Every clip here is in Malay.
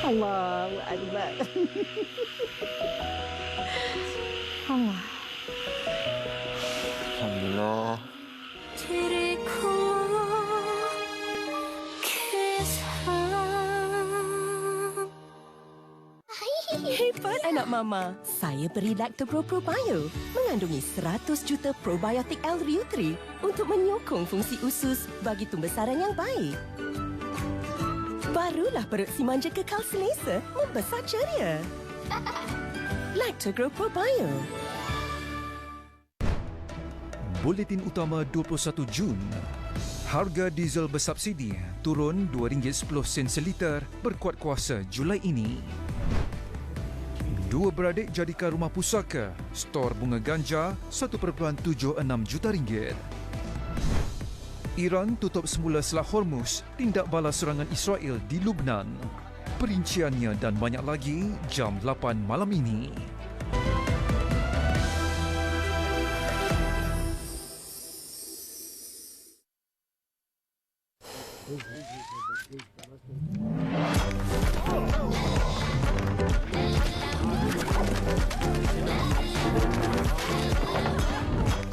Allahu Akbar. Allah. Alhamdulillah. Hebat anak mama. Saya beri Lactobro Pro Bio. Mengandungi 100 juta probiotik L-Reutri untuk menyokong fungsi usus bagi pembesaran yang baik. Barulah perut si manja kekal selesa membesar ceria. Lactogro Pro Bio. Buletin utama 21 Jun. Harga diesel bersubsidi turun RM2.10 seliter berkuat kuasa Julai ini. Dua beradik jadikan rumah pusaka, stor bunga ganja RM1.76 juta. Iran tutup semula Selat Hormuz, tindak balas serangan Israel di Lubnan. Perinciannya dan banyak lagi jam 8 malam ini.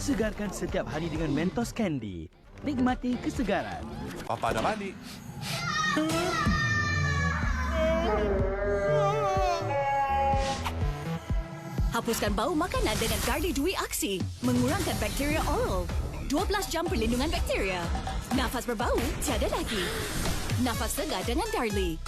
Segarkan setiap hari dengan Mentos Candy. Nikmati kesegaran. Papa dah balik. Hapuskan bau makanan dengan Darlie Dewy Aksi. Mengurangkan bakteria oral. 12 jam perlindungan bakteria. Nafas berbau tiada lagi. Nafas segar dengan Darlie.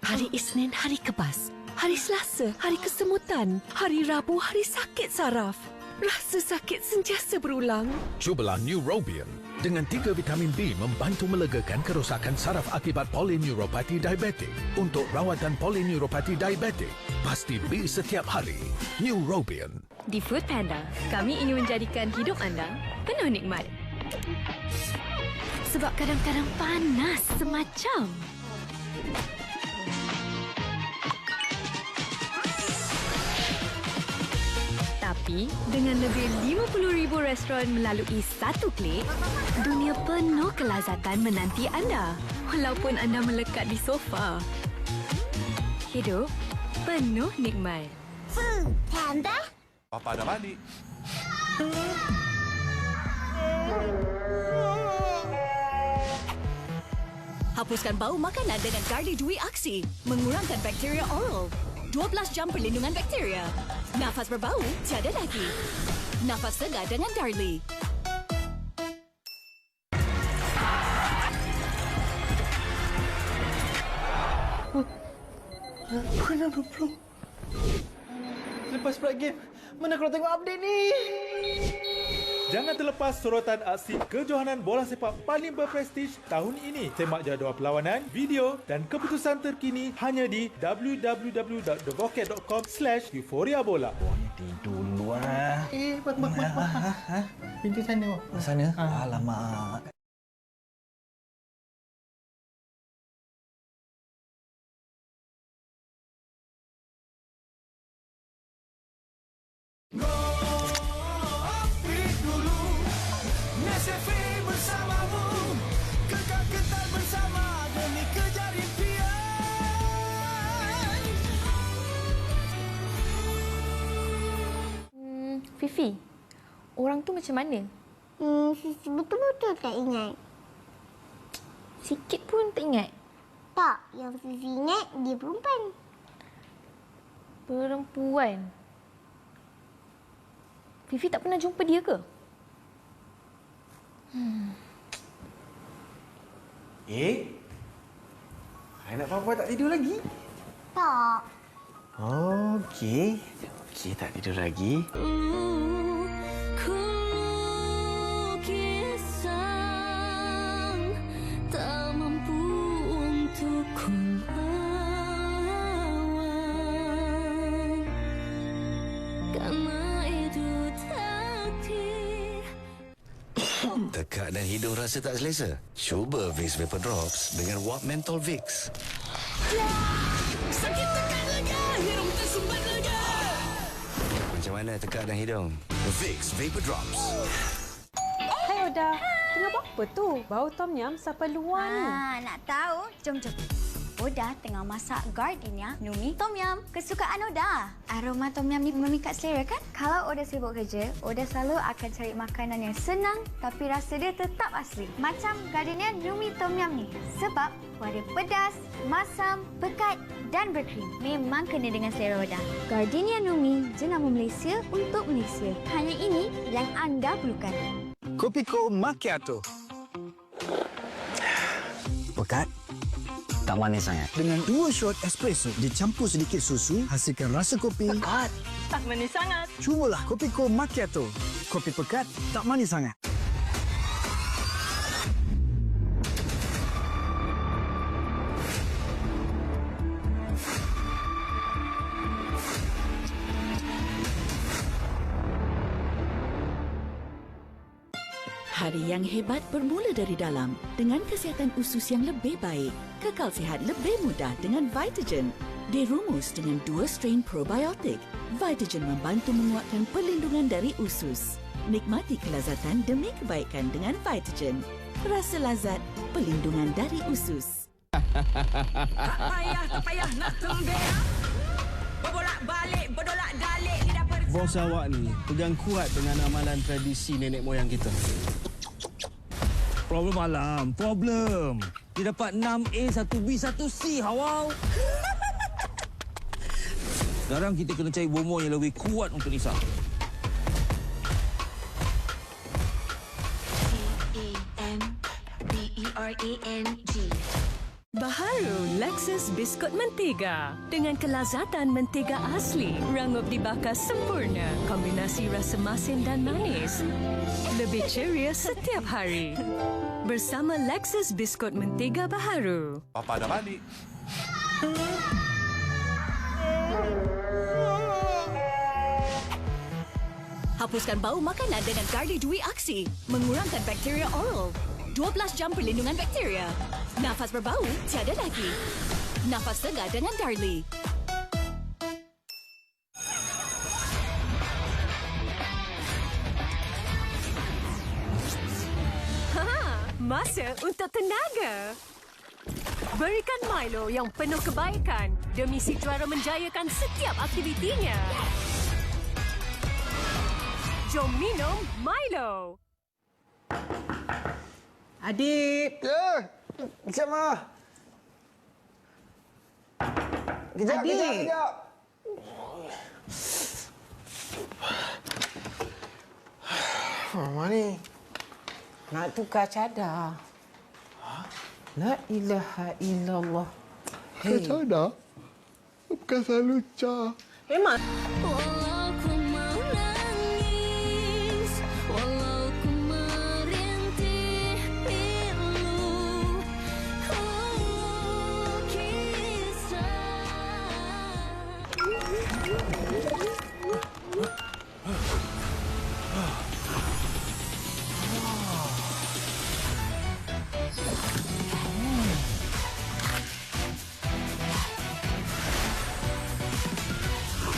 Hari Isnin, hari kebas. Hari Selasa, hari kesemutan. Hari Rabu, hari sakit saraf. Rasa sakit sentiasa berulang. Cubalah Neurobion. Dengan 3 vitamin B membantu melegakan kerosakan saraf akibat polineuropati diabetik. Untuk rawatan polineuropati diabetik, pasti B setiap hari. Neurobion. Di Food Panda, kami ingin menjadikan hidup anda penuh nikmat. Sebab kadang-kadang panas semacam. Tapi, dengan lebih 50,000 restoran melalui satu klik, dunia penuh kelazatan menanti anda. Walaupun anda melekat di sofa. Hidup penuh nikmat. Food Panda. Papa dah balik. Hapuskan bau makanan dengan Darlie Dewy Aksi. Mengurangkan bakteria oral. 12 jam perlindungan bakteria. Nafas berbau tiada lagi. Nafas segar dengan Darlie. Kenapa bro? Lepas pula game, mana kalau tengok update ni? Jangan terlepas sorotan aksi kejohanan bola sepak paling berprestij tahun ini. Semak jadual perlawanan, video dan keputusan terkini hanya di www.thevocat.com/euphoria bola. Tidur dulu lah. Pintu sana. Sana? Alamak. Fifi, orang tu macam mana? Fifi betul-betul tak ingat. Sikit pun tak ingat? Tak, yang Fifi ingat dia perempuan. Perempuan? Fifi tak pernah jumpa dia ke? Anak papa tak tidur lagi? Tak. Okey. Okey, tak tidur lagi. Tekak dan hidung rasa tak selesa? Cuba Vicks Vapor Drops dengan wap mentol Vicks. Sakit tekak lega, hidung tersumbat lega. Macam mana tekak dan hidung? Vicks Vapor Drops. Hai Oda. Tengah buat apa tu? Bau tom yum sampai luar ni. Nak tahu? Jom. Oda tengah masak gardenia Numi Tom Yum. Kesukaan Oda. Aroma Tom Yum ni memikat selera kan? Kalau Oda sibuk kerja, Oda selalu akan cari makanan yang senang tapi rasa dia tetap asli. Macam gardenia Numi Tom Yum ni. Sebab warna pedas, masam, pekat dan berkrim. Memang kena dengan selera Oda. Gardenia Numi, jenama Malaysia untuk Malaysia. Hanya ini yang anda perlukan. Kopiko Macchiato. Pekat, tak manis sangat. Dengan 2 shot espresso dicampur sedikit susu, hasilkan rasa kopi pekat, tak manis sangat. Cubalah Kopiko Macchiato. Kopi pekat, tak manis sangat. Hari yang hebat bermula dari dalam dengan kesihatan usus yang lebih baik. Kekal sihat lebih mudah dengan Vitagen. Dirumus dengan 2 strain probiotik. Vitagen membantu menguatkan perlindungan dari usus. Nikmati kelazatan demi kebaikan dengan Vitagen. Rasa lazat, perlindungan dari usus. Tak payah nak tembea. Berbolak-balik, berdolak-dalik lidah pergi. Bos awak ni pegang kuat dengan amalan tradisi nenek moyang kita. Problem malam, problem. Dia dapat 6A, 1B, 1C, Hawau. Sekarang kita kena cari bomo yang lebih kuat untuk Nisa. C-A-M-B-E-R-A-N-G. Baharu Lexus Biskut Mentega. Dengan kelazatan mentega asli, rangup dibakar sempurna. Kombinasi rasa masin dan manis. Lebih ceria setiap hari. Bersama Lexus Biskut Mentega Baharu. Papa dah balik. Hapuskan bau makanan dengan Gardi Dwi Aksi. Mengurangkan bakteria oral. 12 jam perlindungan bakteria. Nafas berbau, tiada lagi. Nafas segar dengan Darlie. Masa untuk tenaga. Berikan Milo yang penuh kebaikan demi si juara menjayakan setiap aktivitinya. Jom minum Milo. Adik. Ya. Kejap, Ma. Kejap. Mama ni nak tukar cadar. La ilaha illallah. Hey. Cadar? Bukan selalu Ca. Memang.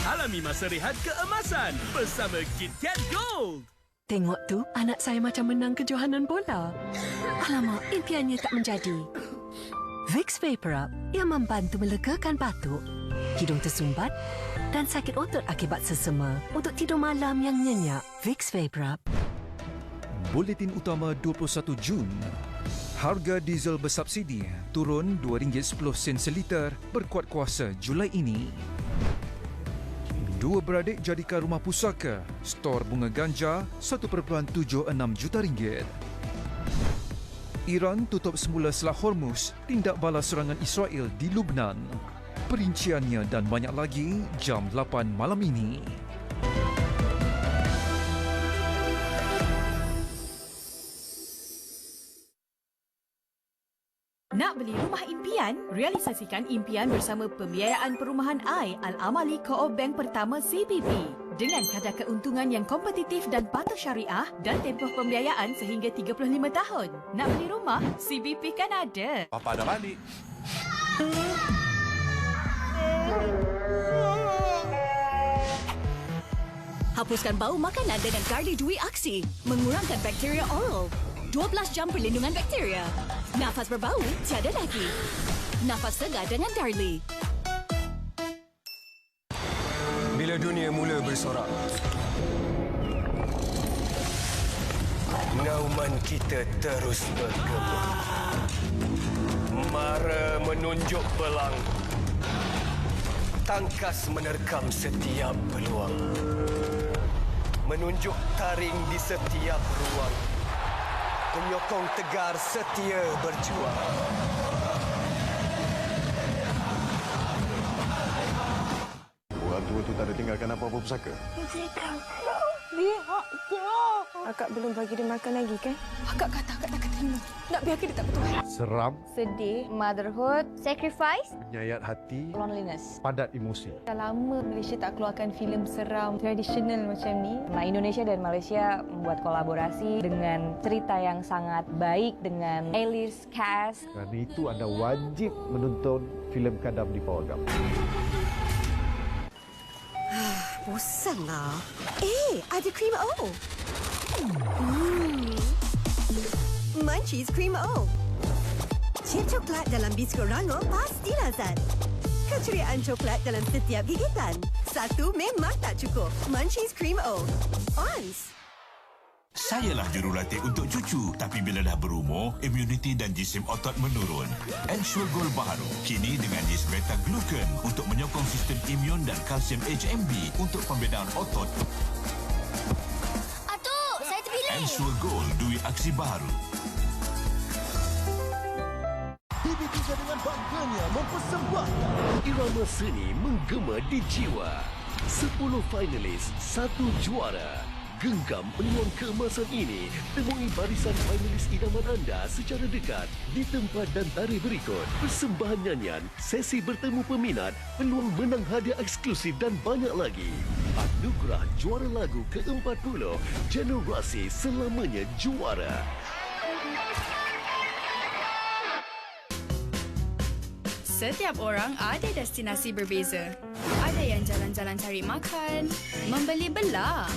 Alami masa rehat keemasan bersama KitKat Gold. Tengok tu, anak saya macam menang kejohanan bola. Alamak, impiannya tak menjadi. Vicks Vapor Up yang membantu melegakan batuk, hidung tersumbat dan sakit otot akibat sesama untuk tidur malam yang nyenyak. Vicks Vapor Up. Buletin utama 21 Jun. Harga diesel bersubsidi turun RM2.10 seliter berkuat kuasa Julai ini. 2 beradik jadikan rumah pusaka, stor bunga ganja RM1.76 juta. Iran tutup semula Selat Hormuz, tindak balas serangan Israel di Lubnan. Perinciannya dan banyak lagi jam 8 malam ini. Nak beli rumah impian? Realisasikan impian bersama Pembiayaan Perumahan I Al-Amali Co-op Bank Pertama CBP. Dengan kadar keuntungan yang kompetitif dan patuh syariah dan tempoh pembiayaan sehingga 35 tahun. Nak beli rumah? CBP kan ada. Papa dah balik. Hapuskan bau makanan dengan Gardi Dwi Aksi. Mengurangkan bakteria oral. 12 jam perlindungan bakteria. Nafas berbau, tiada lagi. Nafas segar dengan Darlie. Bila dunia mula bersorak, nauman kita terus bergema. Mara menunjuk belang. Tangkas menerkam setiap peluang. Menunjuk taring di setiap ruang. Penyokong tegar setia berjuang. Orang tua tu tak ada tinggalkan apa-apa pusaka? Akak belum bagi dia makan lagi kan? Akak kata akak tak akan terima. Nak biarkan dia tak betul. Seram, Sedih. Motherhood, sacrifice, menyayat hati, Loneliness. padat emosi. Dah lama Malaysia tak keluarkan filem seram tradisional macam ni. Indonesia dan Malaysia membuat kolaborasi dengan cerita yang sangat baik dengan A-list cast. Kerana itu anda wajib menonton filem Kadam di Pawagam. Bosanlah. Ada krim O. Munchies Cream O. Chip coklat dalam biskut rangup pasti lazat. Keceriaan coklat dalam setiap gigitan. Satu memang tak cukup. Munchies Cream O. Ons. Sayalah jurulatih untuk cucu, tapi bila dah berumur, imuniti dan jisim otot menurun. Ensure Gold baru, kini dengan yeast beta-glucan untuk menyokong sistem imun dan kalsium HMB untuk pembinaan otot. Atuk, saya terpilih. Ensure Gold, duit aksi baru. TV3 dengan bangganya mempersembahkan irama seni menggema di jiwa. 10 finalis, 1 juara. Genggam peluang keemasan ini. Temui barisan finalis idaman anda secara dekat di tempat dan tarikh berikut. Persembahan nyanyian, sesi bertemu peminat, peluang menang hadiah eksklusif dan banyak lagi. Anugerah juara lagu ke-40, Generasi selamanya juara. Setiap orang ada destinasi berbeza. Ada yang jalan-jalan cari makan, membeli belah.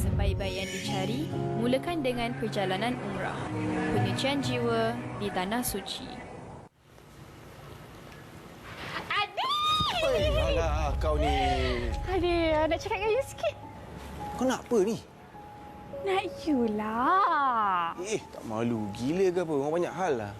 Sebaik-baik yang dicari, mulakan dengan perjalanan umrah. Penyucian jiwa di Tanah Suci. Adik! Alah, kau ni. Adik, nak cakap dengan you sikit. Kau nak apa ni? Nak you lah. Tak malu gila ke apa? Orang banyak hal lah.